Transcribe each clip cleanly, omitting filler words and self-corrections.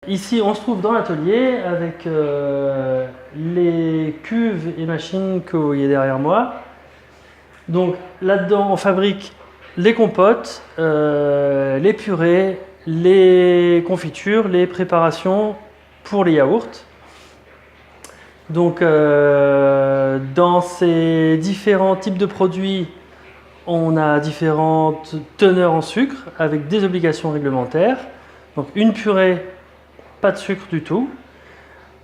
Ici, on se trouve dans l'atelier avec les cuves et machines que vous voyez derrière moi. Donc là-dedans, on fabrique les compotes, les purées, les confitures, les préparations pour les yaourts. Donc dans ces différents types de produits, on a différentes teneurs en sucre avec des obligations réglementaires. Donc une purée, pas de sucre du tout.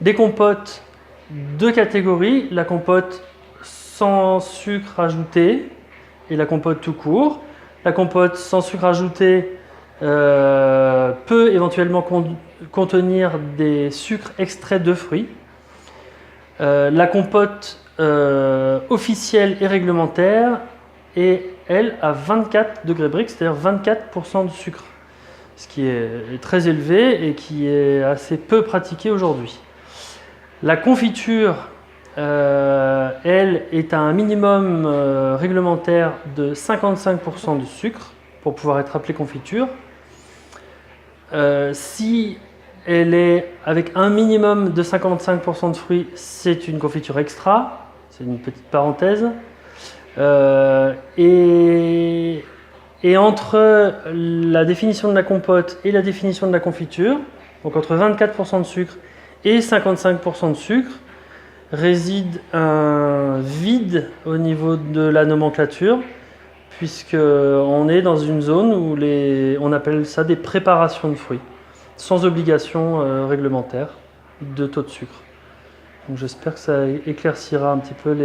Des compotes, deux catégories, la compote sans sucre ajouté et la compote tout court. La compote sans sucre ajouté peut éventuellement contenir des sucres extraits de fruits. La compote officielle et réglementaire est, elle, à 24 degrés Brix, c'est-à-dire 24% de sucre, ce qui est très élevé et qui est assez peu pratiqué aujourd'hui. La confiture, elle, est à un minimum réglementaire de 55% de sucre pour pouvoir être appelée confiture. Si elle est avec un minimum de 55% de fruits, c'est une confiture extra, c'est une petite parenthèse. Et entre la définition de la compote et la définition de la confiture, donc entre 24% de sucre et 55% de sucre, réside un vide au niveau de la nomenclature, puisqu'on est dans une zone où on appelle ça des préparations de fruits, sans obligation réglementaire de taux de sucre. Donc j'espère que ça éclaircira un petit peu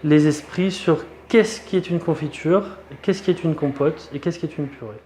les esprits sur qu'est-ce qui est une confiture, qu'est-ce qui est une compote et qu'est-ce qui est une purée.